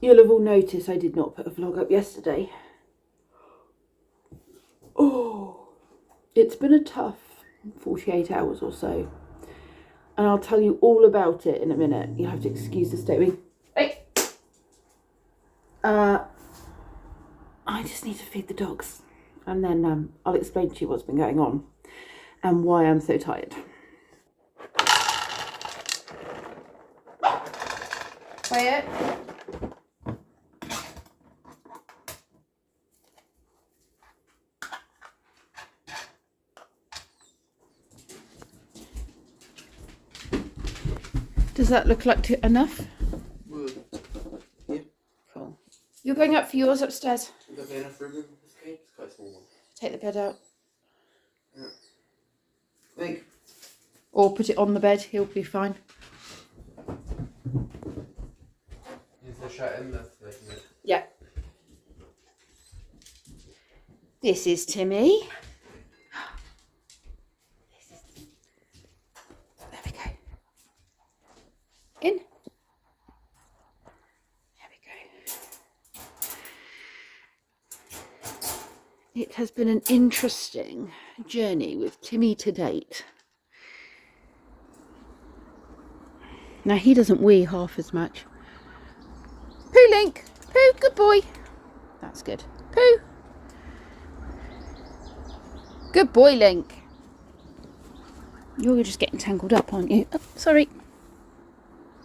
You'll have all noticed I did not put a vlog up yesterday. Oh, it's been a tough 48 hours or so. And I'll tell you all about it in a minute. You'll have to excuse the state. Hey! I just need to feed the dogs. And then I'll explain to you what's been going on and why I'm so tired. Quiet. Does that look like enough? Yeah. Cool. You're going up for yours upstairs. Would that be enough room in this cage? It's quite a small one. Take the bed out. Yeah. Think. Or put it on the bed, he'll be fine. Is there shut in there? Yeah. This is Timmy. There we go. In. There we go. It has been an interesting journey with Timmy to date. Now he doesn't wee half as much. Poo, Link. Poo, good boy. That's good. Poo. Good boy, Link. You're just getting tangled up, aren't you? Oh, sorry.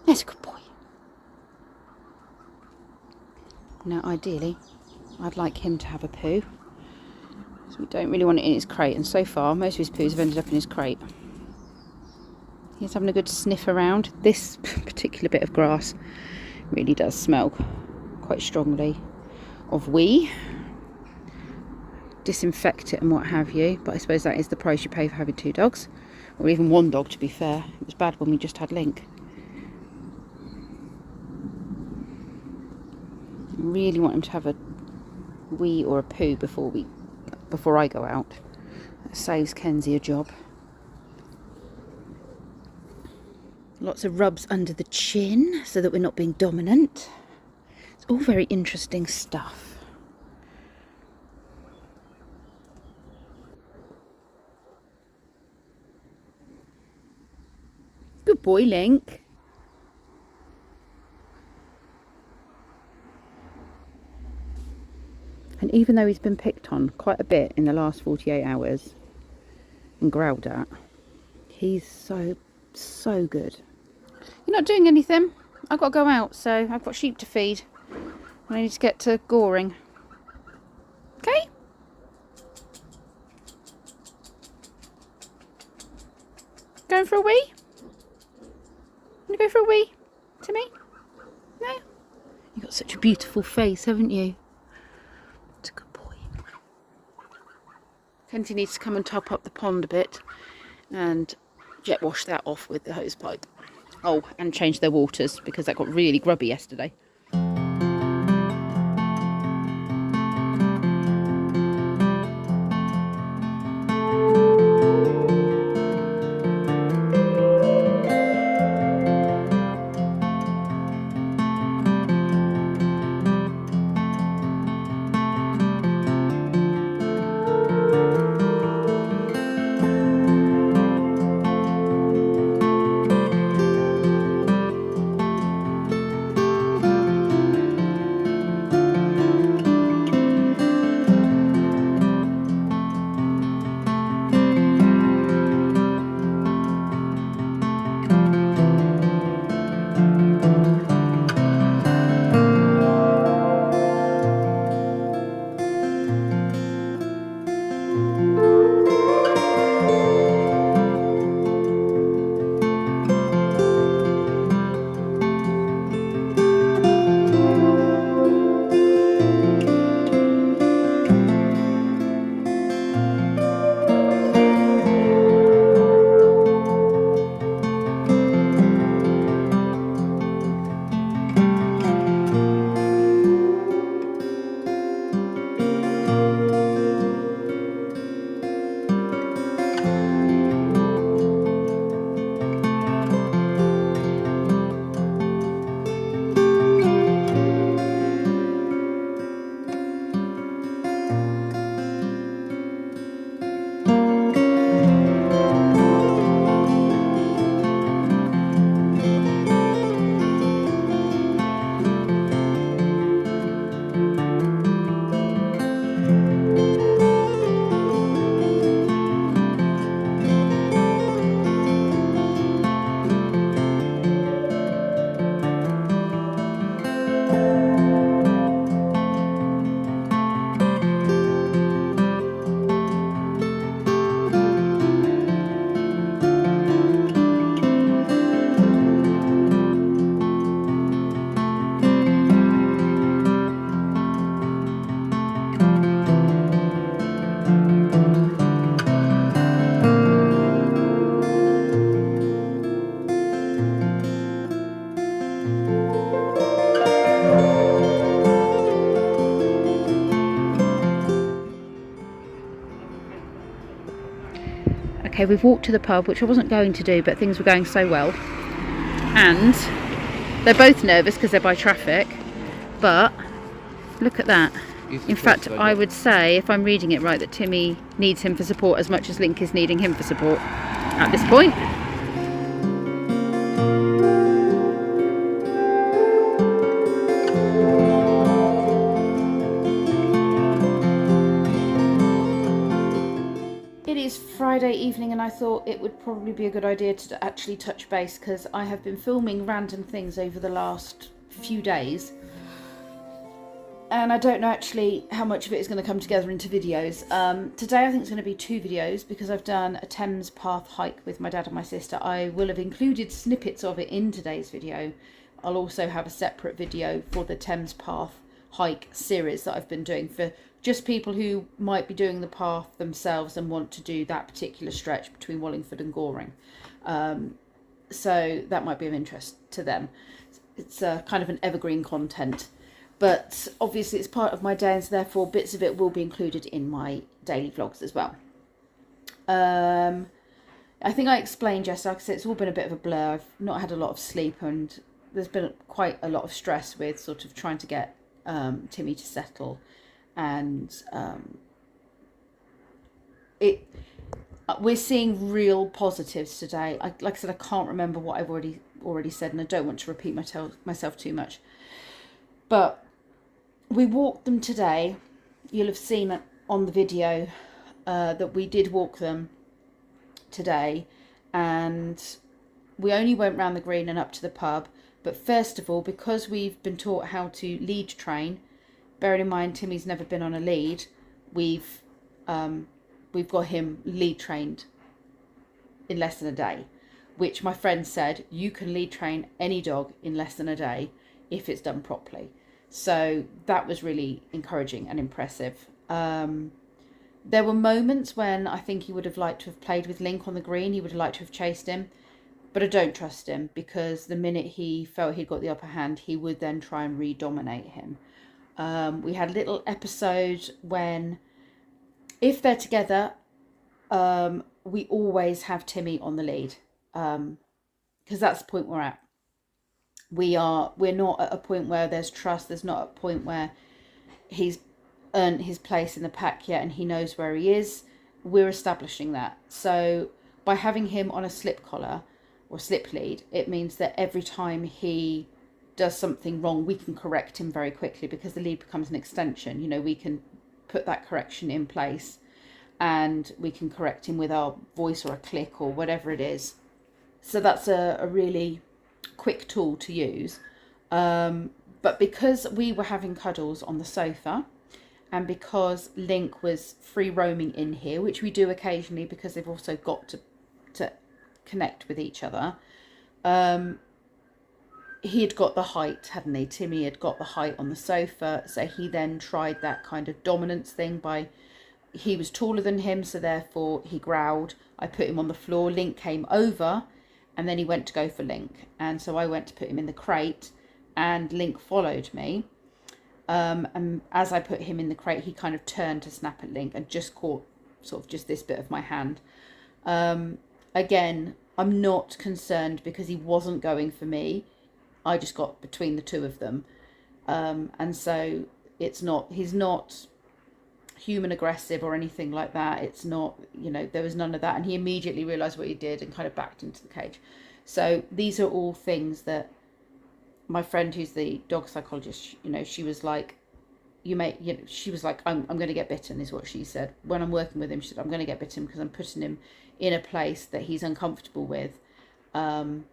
That's a good boy. Now, ideally, I'd like him to have a poo. So we don't really want it in his crate. And so far, most of his poos have ended up in his crate. He's having a good sniff around. This particular bit of grass really does smell quite strongly of wee. Disinfect it and what have you, but I suppose that is the price you pay for having 2 dogs, or even 1 dog, to be fair. It was bad when we just had Link. I really want him to have a wee or a poo before I go out. That saves Kenzie a job. Lots of rubs under the chin so that we're not being dominant. It's all very interesting stuff. Good boy, Link. And even though he's been picked on quite a bit in the last 48 hours and growled at, he's so good. You're not doing anything. I've got to go out, so I've got sheep to feed. I need to get to goring. Okay? Going for a wee? Want to go for a wee, Timmy? No? You've got such a beautiful face, haven't you? It's a good boy. Kenzie needs to come and top up the pond a bit and jet wash that off with the hose pipe. Oh, and change their waters because that got really grubby yesterday. okay, we've walked to the pub, which I wasn't going to do, but things were going so well. And they're both nervous because they're by traffic, but look at that. In fact, I would say, if I'm reading it right, that Timmy needs him for support as much as Link is needing him for support at this point. It is Friday evening and I thought it would probably be a good idea to actually touch base, because I have been filming random things over the last few days. And I don't know actually how much of it is going to come together into videos. Today I think it's going to be 2 videos because I've done a Thames Path hike with my dad and my sister. I will have included snippets of it in today's video. I'll also have a separate video for the Thames Path hike series that I've been doing for just people who might be doing the path themselves and want to do that particular stretch between Wallingford and Goring. So that might be of interest to them. It's kind of an evergreen content. But obviously it's part of my day, and so therefore bits of it will be included in my daily vlogs as well. I think I explained yesterday, like I said, it's all been a bit of a blur. I've not had a lot of sleep, and there's been quite a lot of stress with sort of trying to get Timmy to settle. And we're seeing real positives today. Like I said, I can't remember what I've already said, and I don't want to repeat myself too much. But we walked them today. You'll have seen on the video that we did walk them today, and we only went round the green and up to the pub. But first of all, because we've been taught how to lead train, bearing in mind Timmy's never been on a lead, we've got him lead trained in less than a day, which my friend said you can lead train any dog in less than a day if it's done properly. So that was really encouraging and impressive. There were moments when I think he would have liked to have played with Link on the green. He would have liked to have chased him, but I don't trust him, because the minute he felt he'd got the upper hand, he would then try and re-dominate him. We had a little episode when, if they're together, we always have Timmy on the lead, because that's the point we're at. We're not at a point where there's trust. There's not a point where he's earned his place in the pack yet and he knows where he is. We're establishing that. So by having him on a slip collar or slip lead, it means that every time he does something wrong, we can correct him very quickly, because the lead becomes an extension. You know, we can put that correction in place and we can correct him with our voice or a click or whatever it is. So that's a really quick tool to use. But because we were having cuddles on the sofa, and because Link was free roaming in here, which we do occasionally because they've also got to connect with each other, he had got the height, hadn't he? Timmy had got the height on the sofa, so he then tried that kind of dominance thing by, he was taller than him, so therefore he growled. I put him on the floor, Link came over, and then he went to go for Link. And so I went to put him in the crate, and Link followed me. And as I put him in the crate, he kind of turned to snap at Link and just caught sort of just this bit of my hand. Again, I'm not concerned because he wasn't going for me. I just got between the two of them. And so he's not human aggressive or anything like that. It's not, you know, there was none of that. And he immediately realised what he did and kind of backed into the cage. So these are all things that my friend, who's the dog psychologist, you know, she was like, she was like, I'm going to get bitten, is what she said. When I'm working with him, she said, I'm going to get bitten because I'm putting him in a place that he's uncomfortable with. And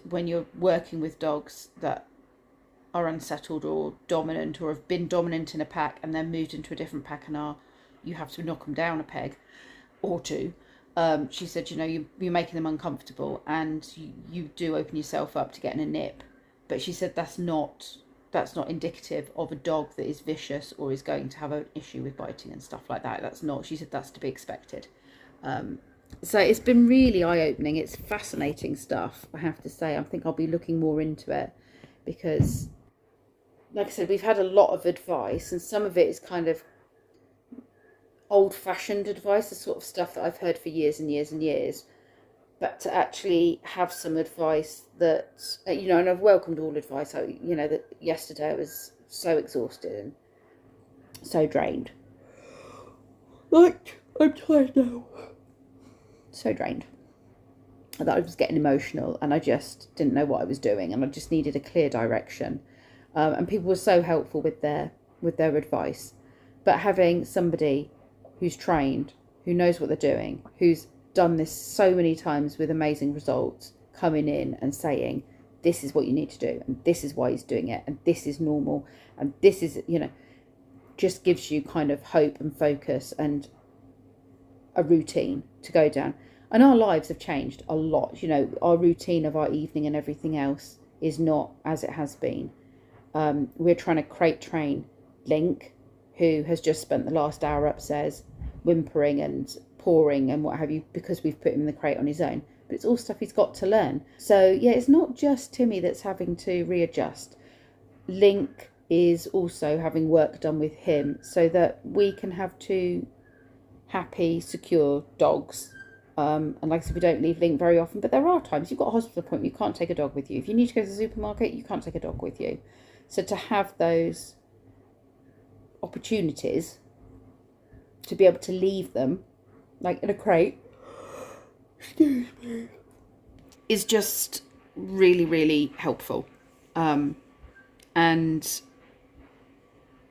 when you're working with dogs that are unsettled or dominant, or have been dominant in a pack and then moved into a different pack and you have to knock them down a peg or two. She said, you know, you're making them uncomfortable, and you do open yourself up to getting a nip. But she said that's not indicative of a dog that is vicious or is going to have an issue with biting and stuff like that. That's not. She said that's to be expected. So it's been really eye-opening. It's fascinating stuff, I have to say. I think I'll be looking more into it because, like I said, we've had a lot of advice, and some of it is kind of old-fashioned advice, the sort of stuff that I've heard for years and years and years, but to actually have some advice that, you know, and I've welcomed all advice. You know, that yesterday I was so exhausted and so drained. Like, I'm tired now. So drained that I was getting emotional, and I just didn't know what I was doing, and I just needed a clear direction. And people were so helpful with their advice. But having somebody who's trained, who knows what they're doing, who's done this so many times with amazing results, coming in and saying, this is what you need to do, and this is why he's doing it, and this is normal, and this is, you know, just gives you kind of hope and focus and a routine to go down. And our lives have changed a lot. You know, our routine of our evening and everything else is not as it has been. We're trying to crate train Link, who has just spent the last hour upstairs whimpering and pawing and what have you, because we've put him in the crate on his own. But it's all stuff he's got to learn. So yeah, it's not just Timmy that's having to readjust. Link is also having work done with him so that we can have two happy, secure dogs. And like I said, we don't leave Link very often, but there are times you've got a hospital appointment, you can't take a dog with you. If you need to go to the supermarket, you can't take a dog with you. So to have those opportunities to be able to leave them, like in a crate, excuse me, is just really, really helpful. And,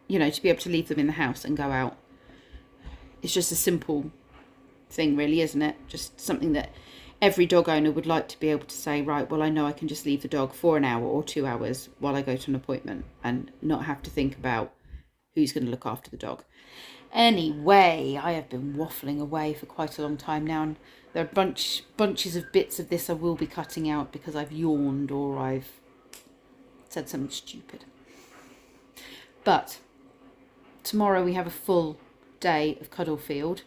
you know, to be able to leave them in the house and go out, it's just a simple thing really, isn't it? Just something that every dog owner would like to be able to say, right, well, I know I can just leave the dog for an hour or 2 hours while I go to an appointment and not have to think about who's going to look after the dog. Anyway, I have been waffling away for quite a long time now, and there are bunches of bits of this I will be cutting out because I've yawned or I've said something stupid. But tomorrow we have a full day of Cuddlefield.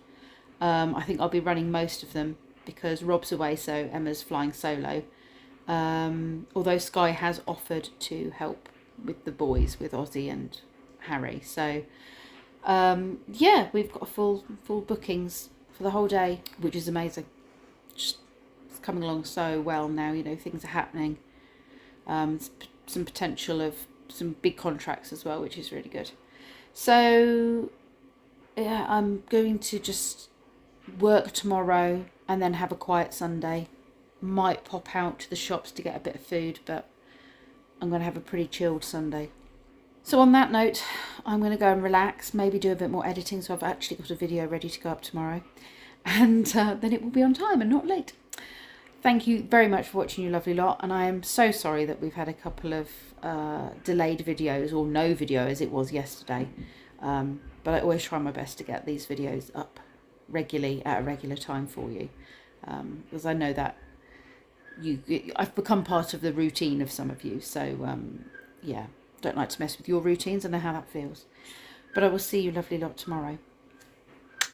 I think I'll be running most of them because Rob's away, so Emma's flying solo. Although Sky has offered to help with the boys, with Ozzy and Harry. So yeah, we've got a full bookings for the whole day, which is amazing. Just, it's coming along so well now. You know, things are happening. Some potential of some big contracts as well, which is really good. So yeah, I'm going to just work tomorrow and then have a quiet Sunday. Might pop out to the shops to get a bit of food, but I'm going to have a pretty chilled Sunday. So on that note, I'm going to go and relax, maybe do a bit more editing, so I've actually got a video ready to go up tomorrow, and then it will be on time and not late. Thank you very much for watching, you lovely lot, and I am so sorry that we've had a couple of delayed videos, or no video as it was yesterday, but I always try my best to get these videos up regularly at a regular time for you, because I know that I've become part of the routine of some of you, so yeah, don't like to mess with your routines. I know how that feels, but I will see you lovely lot tomorrow.